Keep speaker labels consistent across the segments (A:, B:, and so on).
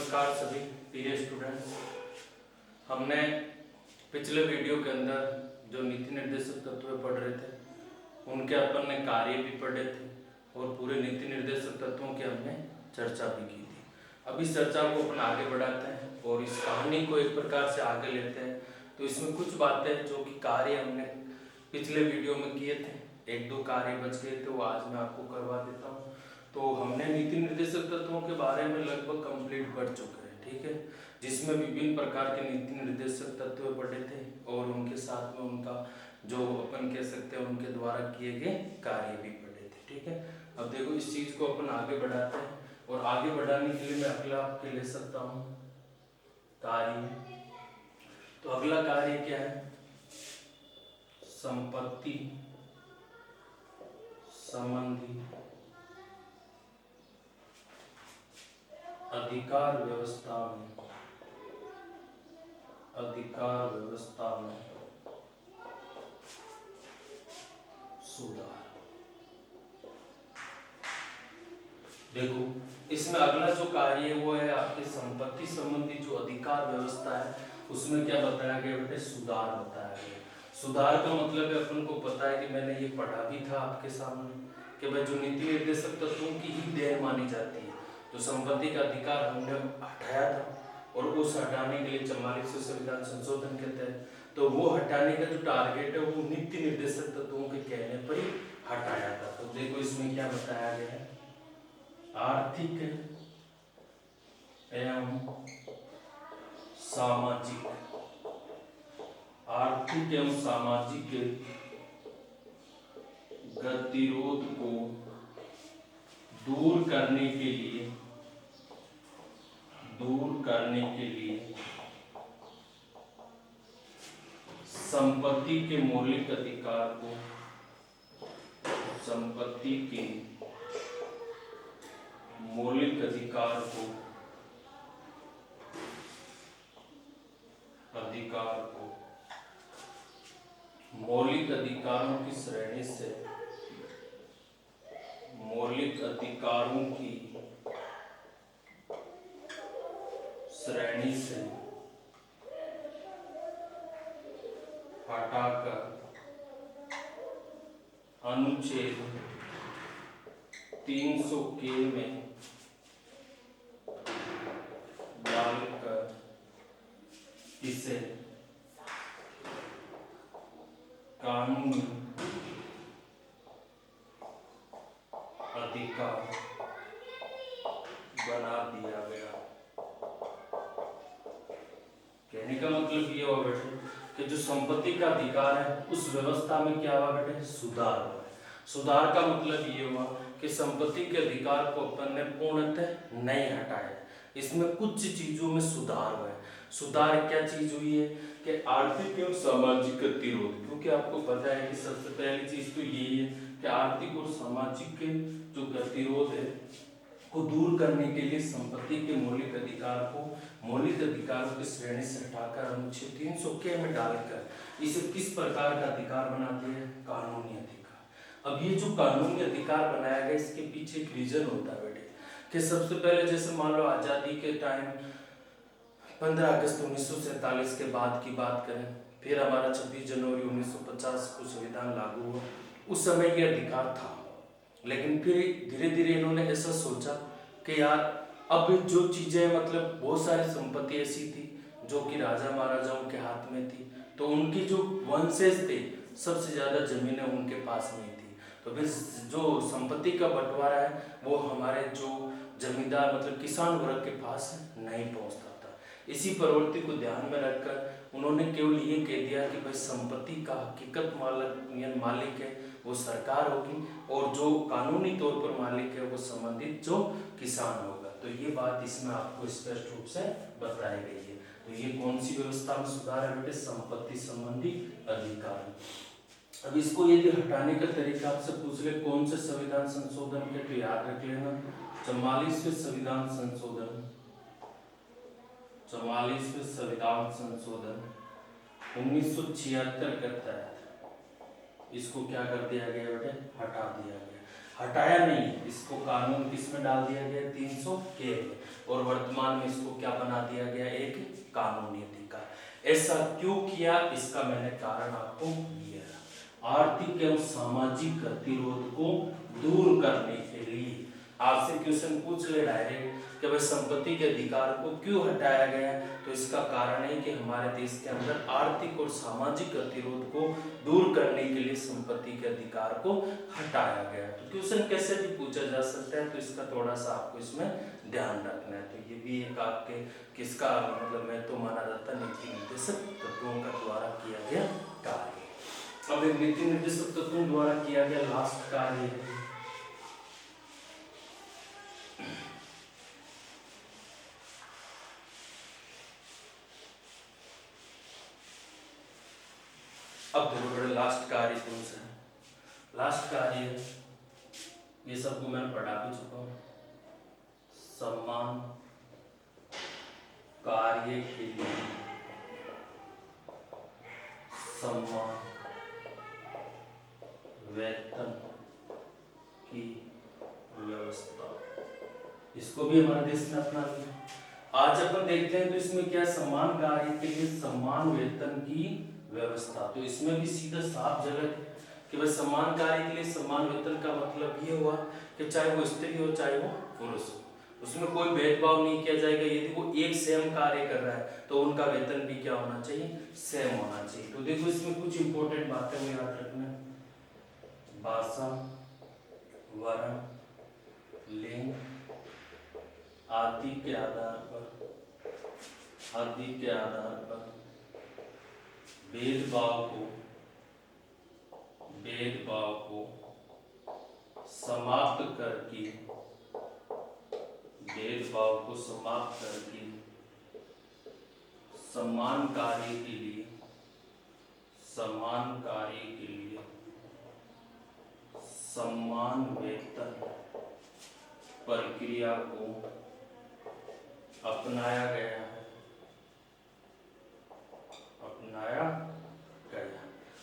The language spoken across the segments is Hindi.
A: नमस्कार सभी प्रिय स्टूडेंट्स। हमने पिछले वीडियो के अंदर जो नीति निर्देशक तत्व पढ़ रहे थे उनके अपन ने कार्य भी पढ़े थे और पूरे नीति निर्देशक तत्वों की हमने चर्चा भी की थी। अब इस चर्चा को अपन आगे बढ़ाते हैं और इस कहानी को एक प्रकार से आगे लेते हैं। तो इसमें कुछ बातें जो कि कार्य हमने पिछले वीडियो में किए थे, एक दो कार्य बच गए थे, वो आज मैं आपको करवा देता हूँ। तो हमने नीति निर्देशक तत्वों के बारे में लगभग कंप्लीट पढ़ चुके हैं, ठीक है, जिसमें विभिन्न प्रकार के नीति निर्देशक तत्व पढ़े थे और उनके साथ में उनका जो अपन कह सकते हैं उनके द्वारा किए गए कार्य भी पढ़े थे, ठीक है। अब देखो इस चीज को अपन आगे बढ़ाते हैं और आगे बढ़ाने के लिए मैं अगला आपके ले सकता हूँ कार्य। तो अगला कार्य क्या है? संपत्ति संबंधी अधिकार व्यवस्था में सुधार। देखो इसमें अगला जो कार्य है वो है आपके संपत्ति संबंधी जो अधिकार व्यवस्था है उसमें क्या बताया गया बेटे? सुधार बताया गया। सुधार का मतलब है अपन को पता है कि मैंने ये पढ़ा भी था आपके सामने कि भाई जो नीति निर्देशक तत्वों की ही देन मानी जाती है, जो संपत्ति का अधिकार हमने हटाया था और उस हटाने के लिए 44वें संविधान संशोधन के तहत तो वो हटाने का जो टारगेट है वो नीति निर्देशक तत्वों के कहने पर ही हटाया था। तो देखो इसमें क्या बताया गया है? आर्थिक एवं सामाजिक गतिरोध को दूर करने के लिए संपत्ति के मौलिक अधिकार को मौलिक अधिकारों की श्रेणी से हटाकर अनुच्छेद 300K में डालकर इसे कानूनी अधिकार बना दिया गया। कहने का मतलब ये हुआ बेटे कि जो संपत्ति का अधिकार है उस व्यवस्था में क्या हुआ बेटे? सुधार हुआ। सुधार का मतलब ये हुआ कि संपत्ति के अधिकार को अपन ने पूर्णतः नहीं हटाया, इसमें कुछ चीजों में सुधार हुआ है। सुधार क्या चीज हुई है कि आर्थिक एवं सामाजिक गतिरोध, क्योंकि आपको पता है कि सबसे पहली चीज तो यही है कि आर्थिक और सामाजिक जो गतिरोध है को दूर करने के लिए संपत्ति के मौलिक अधिकारों की श्रेणी से हटाकर अनुच्छेद 300K में डालकर इसे किस प्रकार का अधिकार बनाते हैं? कानूनी अधिकार। अब ये जो कानूनी अधिकार बनाया गया इसके पीछे एक रीजन होता है बेटे कि सबसे पहले जैसे मान लो आजादी के टाइम 15 अगस्त 1947 के बाद की बात करें, फिर हमारा 26 जनवरी 1950 को संविधान लागू हुआ, उस समय ये अधिकार था। लेकिन फिर धीरे धीरे इन्होंने ऐसा सोचा कि यार अब जो चीजें मतलब बहुत सारी संपत्ति ऐसी थी जो कि राजा महाराजाओं के हाथ में थी, तो उनकी जो वंशज थे सबसे ज्यादा जमीनें उनके पास में थी, तो फिर जो संपत्ति का बंटवारा है वो हमारे जो जमींदार मतलब किसान वर्ग के पास नहीं पहुंचता था। इसी प्रवृत्ति को ध्यान में रखकर उन्होंने केवल ये कह दिया कि भाई संपत्ति का हकीकत मालिक है वो सरकार होगी और जो कानूनी तौर पर मालिक है वो संबंधित जो किसान होगा। तो ये बात इसमें आपको स्पष्ट रूप से बताई गई है। तो ये कौन सी व्यवस्था में सुधार है बेटे? संपत्ति संबंधी अधिकार। अब इसको यदि हटाने का तरीका आपसे पूछ ले कौन से संविधान संशोधन के, तो याद रख लेना 44वें संविधान संशोधन 1976 के तहत इसको क्या कर दिया गया बेटे? हटा दिया गया। हटाया नहीं है, इसको कानून किसमें डाल दिया गया 300 के में, और वर्तमान में इसको क्या बना दिया गया एक कानूनी अधिकार। ऐसा क्यों किया, इसका मैंने कारण आपको दिया। आर्थिक एवं सामाजिक गतिरोध को दूर करने के लिए आपसे क्वेश्चन पूछ ले डायरेक्ट कि भाई संपत्ति के अधिकार को क्यों हटाया गया, तो इसका कारण है कि हमारे देश के अंदर आर्थिक और सामाजिक गतिरोध को दूर करने के लिए संपत्ति के अधिकार को हटाया गया। तो क्वेश्चन कैसे भी पूछा जा सकता है, तो इसका थोड़ा सा आपको इसमें ध्यान रखना है। तो ये भी एक आपके किसका मतलब मैं तो माना जाता है नीति निर्देशक तत्वों का द्वारा किया गया कार्य। अब एक नीति निर्देशक तत्वों द्वारा किया गया लास्ट कार्य है अब देखो बड़े लास्ट कार्य कौन सा है, लास्ट कार्य ये सबको मैंने पढ़ा भी चुका हूँ। सम्मान कार्य के लिए सम्मान वेतन की व्यवस्था, इसको भी हमारे देश ने अपना लिया। आज अपन देखते हैं तो इसमें क्या सम्मान कार्य के लिए सम्मान वेतन की व्यवस्था, तो इसमें भी सीधा साफ जगह है कि भाई सम्मान कार्य के लिए सम्मान वेतन का मतलब ये हुआ कि चाहे वो स्त्री हो चाहे वो पुरुष हो, उसमें कोई भेदभाव नहीं किया जाएगा। यदि वो एक सेम कार्य कर रहा है तो उनका वेतन भी क्या होना चाहिए, सेम होना चाहिए। तो देखो इसमें कुछ इंपॉर्टेंट बातें हमें याद रखना, भाषा, वर्ण, लिंग आदि के आधार पर भेदभाव को समाप्त करके समान कार्य के लिए समान वेतन प्रक्रिया को अपनाया गया।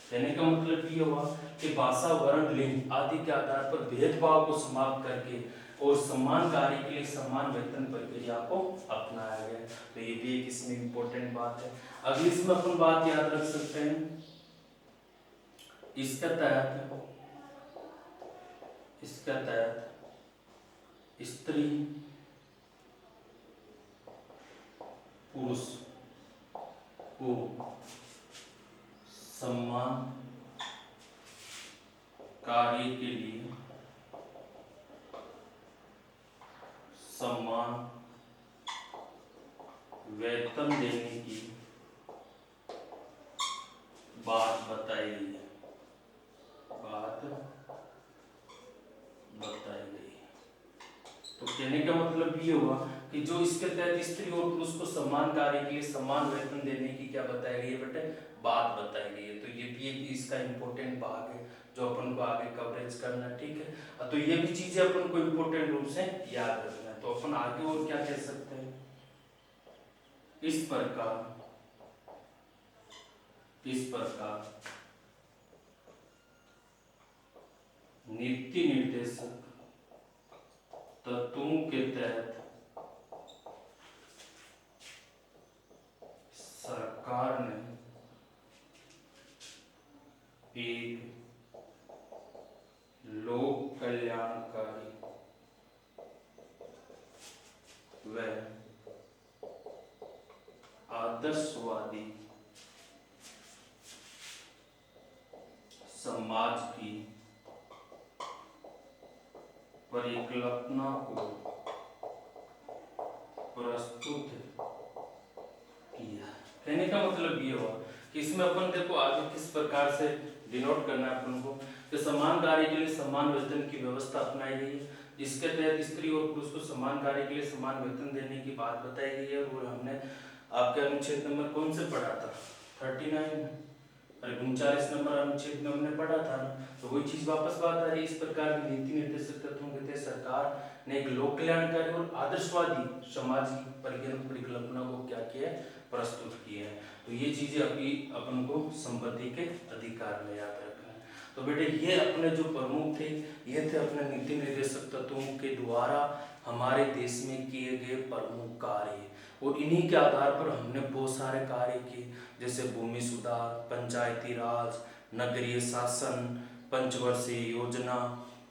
A: कहने का मतलब ये हुआ कि भाषा, वर्ण, लिंग आदि के आधार पर भेदभाव को समाप्त करके और समान कार्य के लिए समान वेतन प्रक्रिया को अपनाया गया। तो ये भी एक इसमें इंपॉर्टेंट बात है। अगली इसमें अपन बात याद रख सकते हैं, इसके तहत स्त्री पुरुष को समान कार्य के लिए समान वेतन देने की बात बताई गई। तो कहने का मतलब ये हुआ कि जो इसके तहत स्त्री और पुरुष को समान कार्य के लिए समान वेतन देने की क्या बताई गई है बेटे, बात बताई गई है। तो ये भी एक इसका इंपॉर्टेंट भाग है जो अपन को आगे कवरेज करना, ठीक है। तो ये भी चीजें अपन को इंपॉर्टेंट रूप से याद रखना है। तो अपन आगे और क्या कह सकते हैं, इस प्रकार नीति निर्देशक तत्वों के तहत सरकार ने एक लोक कल्याणकारी व आदर्शवादी समाज की परिकल्पना को प्रस्तुत किया। कहने का मतलब ये हुआ कि इसमें अपन देखो आगे किस प्रकार से डिनोट करना है अपन को कि समान कार्य के लिए समान वेतन की व्यवस्था अपनाई गई है। इसके तहत स्त्री और पुरुष को समान कार्य के लिए समान वेतन देने की बात बताई गई है। और हमने आपके अनुच्छेद नंबर कौन से पढ़ा था, 39 अरे 39 नंबर अनुच्छेद में हमने पढ़ा था ना। तो वही चीज वापस बात आ रही है। इस प्रकार की नीति निर्देशक तत्वों के तहत सरकार ने एक लोक कल्याणकारी और आदर्शवादी समाज की परिकल्पना को क्या किया है, प्रस्तुत किया है। तो ये चीजें अभी अपन को संपत्ति के अधिकार में याद रखना है। तो बेटे ये अपने जो प्रमुख थे, ये थे अपने नीति निर्देशक तत्वों के द्वारा हमारे देश में किए गए प्रमुख कार्य, और इन्हीं के आधार पर हमने बहुत सारे कार्य किए, जैसे भूमि सुधार, पंचायती राज, नगरीय शासन, पंचवर्षीय योजना,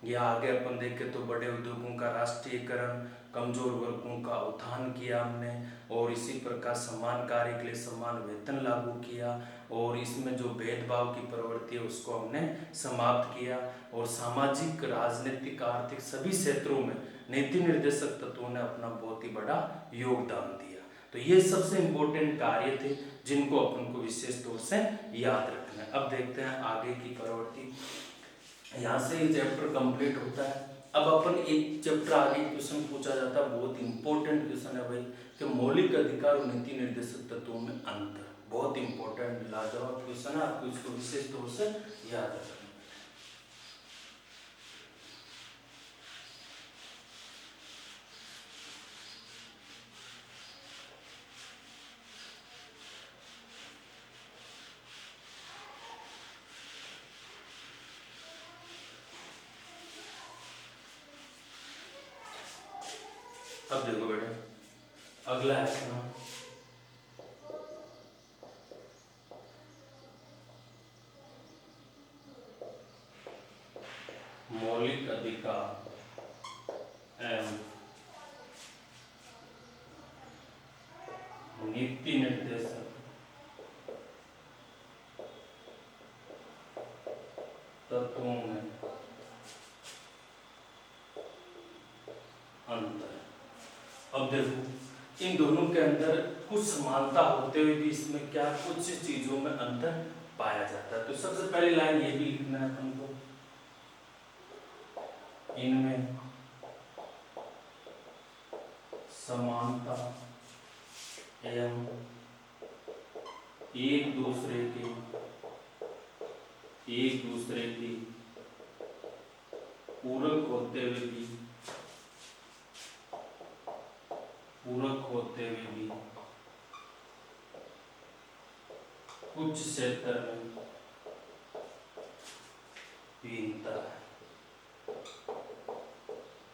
A: या आगे अपन देखें तो बड़े उद्योगों का राष्ट्रीयकरण, कमजोर वर्गों का उत्थान किया हमने, और इसी प्रकार समान कार्य के लिए समान वेतन लागू किया, और इसमें जो भेदभाव की प्रवृत्ति है उसको हमने समाप्त किया, और सामाजिक, राजनीतिक, आर्थिक सभी क्षेत्रों में नीति निर्देशक तत्वों ने अपना बहुत ही बड़ा योगदान दिया। तो ये सबसे इम्पोर्टेंट कार्य थे जिनको अपन को विशेष तौर से याद रखना है। अब देखते हैं आगे की प्रवृत्ति। यहाँ से ये चैप्टर कंप्लीट होता है। अब अपन एक चैप्टर आगे क्वेश्चन पूछा जाता है, बहुत इंपॉर्टेंट क्वेश्चन है भाई, कि मौलिक अधिकार और नीति निर्देशक तत्वों में अंतर। बहुत इंपॉर्टेंट लाजवाब क्वेश्चन है, आपको इसको विशेष तौर से याद रखना। अब देखो बेटा अगला है ना, मौलिक अधिकार एवं नीति निर्देशक तत्वों में अंतर। अब देखो इन दोनों के अंदर कुछ समानता होते हुए भी इसमें क्या कुछ चीजों में अंतर पाया जाता है। तो सबसे पहली लाइन ये भी लिखना है अपन को, इनमें समानता एवं एक दूसरे की पूरक होते हुए भी कुछ क्षेत्र में भिन्नता है।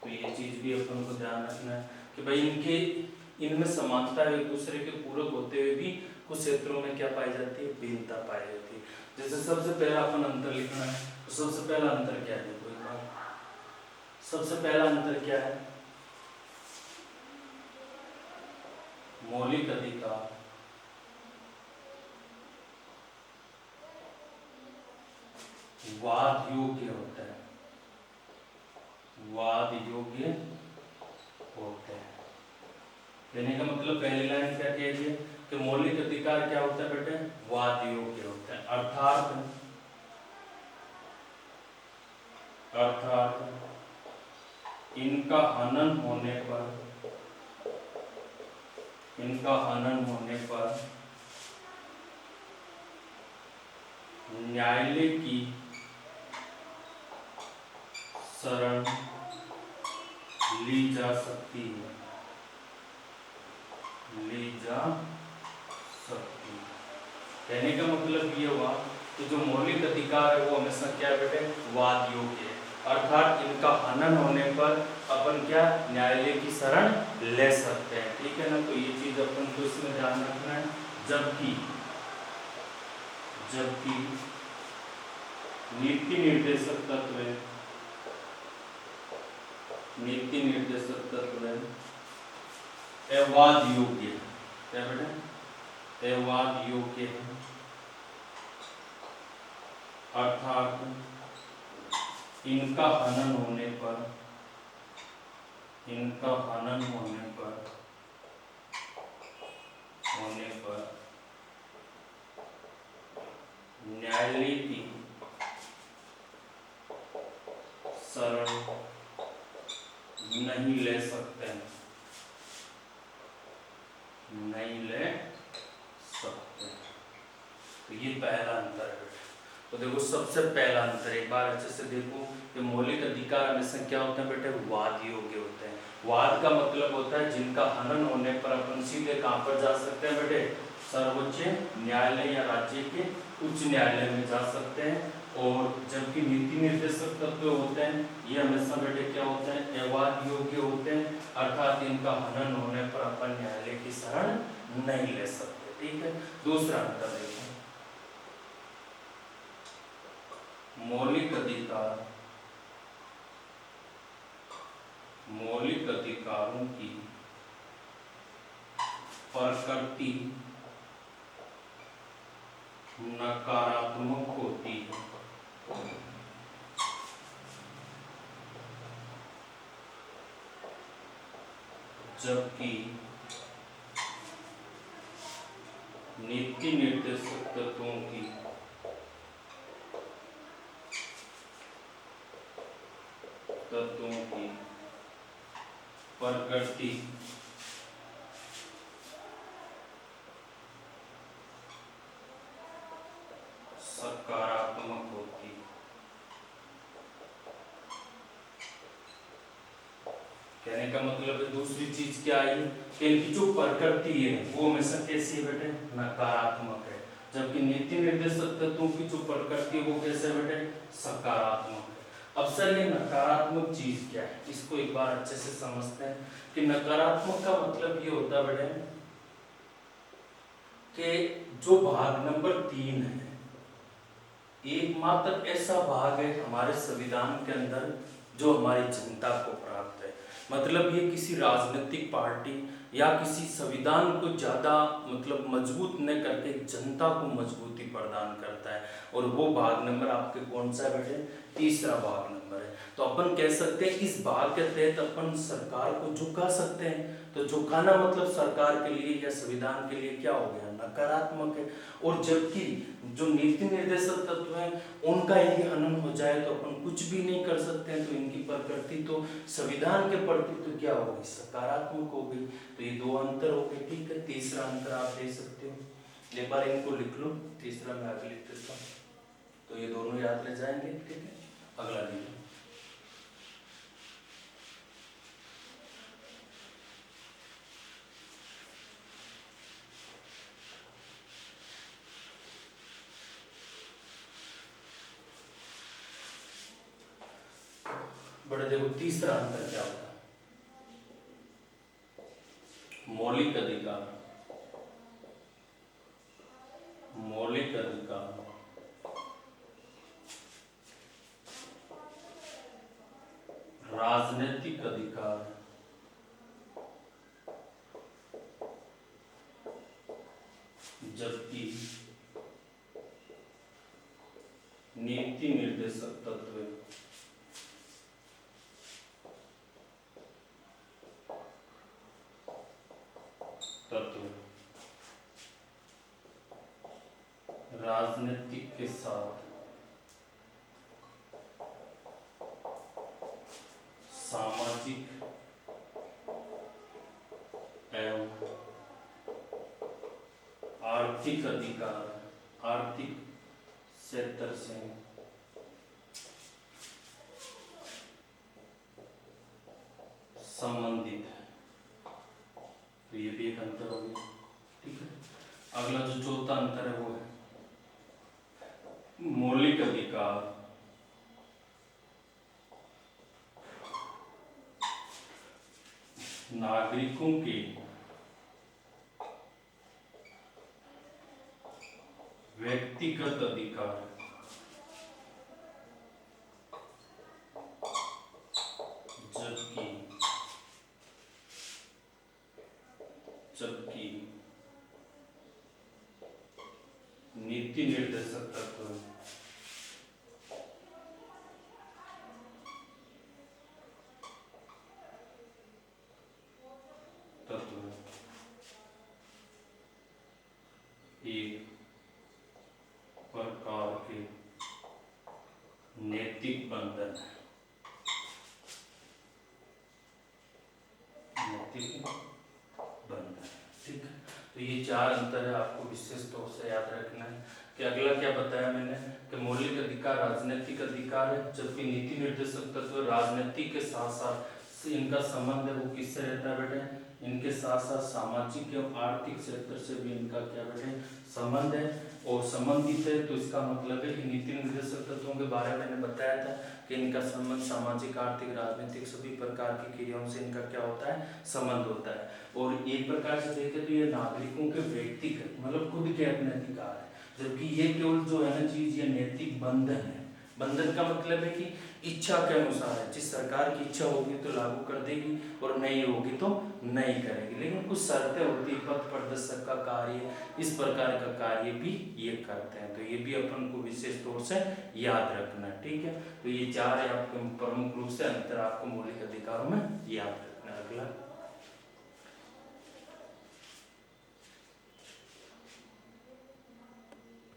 A: तो ये चीज भी अपन को ध्यान रखना है कि भाई इनमें समानता एक दूसरे के पूरक होते हुए भी कुछ क्षेत्रों में क्या पाई जाती है, भिन्नता पाई जाती है। जैसे सबसे पहला अपन अंतर लिखना है, तो सबसे पहला अंतर क्या है, कोई बात, सबसे पहला अंतर क्या है, मौलिक अधिकार वाद योग्य होता है, वाद योग्य होते हैं। कहने का मतलब पहली लाइन क्या कह रही है कि मौलिक अधिकार क्या होता है बेटे, वाद योग्य होता है। अर्थात इनका हनन होने पर न्यायालय की शरण ली जा सकती है, कहने का मतलब ये हुआ कि जो मौलिक अधिकार है वो हमेशा क्या बेटे, वाद योग्य है। अर्थात इनका हनन होने पर अपन क्या न्यायालय की शरण ले सकते हैं, ठीक है ना। तो ये चीज अपन को इसमें ध्यान रखना है। जबकि नीति निर्देशक तत्व अवाद योग्य, क्या बेटे, अवाद योग्य है। अर्थात इनका हनन होने पर न्यायालय की शरण नहीं ले सकते हैं, तो ये पहला अंतर है। तो देखो सबसे पहला अंतर एक बार अच्छे से देखो कि मौलिक अधिकार हमेशा क्या होते हैं बेटे, वाद योग्य होते हैं। वाद का मतलब होता है जिनका हनन होने पर अपन सीधे कहां पर जा सकते हैं बेटे, सर्वोच्च न्यायालय या राज्य के उच्च न्यायालय में जा सकते हैं। और जबकि नीति निर्देशक तत्व होते हैं ये हमेशा बेटे क्या होते हैं, अवाद योग्य होते हैं, अर्थात इनका हनन होने पर अपन न्यायालय की शरण नहीं ले सकते। ठीक है, दूसरा अंतर देखो, मौलिक अधिकार, मौलिक अधिकारों की प्रकृति नकारात्मक होती है, जबकि नीति निर्देशक तत्वों की प्रकृति सकारात्मक होती है। कहने का मतलब है दूसरी चीज क्या आई कि इनकी जो प्रकृति है वो हमेशा कैसी है बेटे, नकारात्मक है, जबकि नीति निर्देशक तत्वों की जो प्रकृति है वो कैसे बेटे, सकारात्मक है। अब सर ये नकारात्मक चीज क्या है, इसको एक बार अच्छे से समझते हैं कि नकारात्मक का मतलब ये होता है बेटे कि जो भाग नंबर 3 है, एकमात्र ऐसा भाग है हमारे संविधान के अंदर जो हमारी जनता को प्राप्त है। मतलब ये किसी राजनीतिक पार्टी या किसी संविधान को ज्यादा मतलब मजबूत न करके जनता को मजबूती प्रदान करता है, और वो भाग नंबर आपके कौन सा बेटे, तीसरा भाग नंबर है। तो अपन कह सकते हैं इस भाग के तहत अपन सरकार को झुका सकते हैं। तो झुकाना मतलब सरकार के लिए या संविधान के लिए क्या हो गया, नकारात्मक है। और जबकि जो नीति निर्देशक तत्व हैं उनका यदि हनन हो जाए तो अपन कुछ भी नहीं कर सकते हैं, तो इनकी प्रकृति तो संविधान के प्रति तो क्या हो गई, सकारात्मक हो गई। तो ये दो अंतर हो गए। ठीक है, तीसरा अंतर आप दे सकते हो, एक बार इनको लिख लो, तीसरा मैं आगे लिख देता हूँ, तो ये दोनों याद रह जाएंगे। ठीक है, अगला देखिए, बड़े देखो तीसरा अंतर क्या होता है, मौलिक अधिकार, मौलिक अधिकार राजनीतिक अधिकार जबकि नीति निर्देशक तत्व राजनीतिक के साथ सामाजिक एवं आर्थिक अधिकार, आर्थिक क्षेत्र से संबंधित है। तो ये भी एक अंतर हो गया। ठीक है, अगला जो चौथा अंतर है वो है मौलिक अधिकार नागरिकों के व्यक्तिगत अधिकार जबकि नीति निर्देशक तत्व एक प्रकार के नैतिक बंधन है, नैतिक बंधन। ठीक है, तो ये चार अंतर है, आपको विशेष तौर से याद रखना है। कि अगला क्या बताया मैंने कि मौलिक अधिकार राजनीतिक अधिकार है, जबकि नीति निर्देशक तत्व राजनीति के साथ साथ इनका संबंध है वो किससे रहता है बेटे, इनके साथ साथ सामाजिक एवं आर्थिक क्षेत्र से भी इनका क्या बेटे संबंध है और संबंधित है। तो इसका मतलब है कि नीति निर्देशक तत्वों के बारे में मैंने बताया था कि इनका संबंध सामाजिक, आर्थिक, राजनीतिक सभी प्रकार की क्रियाओं से इनका क्या होता है, संबंध होता है। और एक प्रकार से देखें तो ये नागरिकों के व्यक्तिगत मतलब खुद के अपने अधिकार है, जबकि ये केवल जो है ना चीज ये नैतिक बंधन है। बंधन का मतलब है कि इच्छा के अनुसार है, जिस सरकार की इच्छा होगी तो लागू कर देगी और नहीं होगी तो नहीं करेगी, लेकिन कुछ शर्तें होती है। पथ प्रदर्शक का कार्य, इस प्रकार का कार्य भी ये करते हैं, तो ये भी अपन को विशेष तौर से याद रखना, ठीक है। तो ये चार आपके प्रमुख रूप से अंतर आपको मौलिक अधिकारों में याद रखना। अगला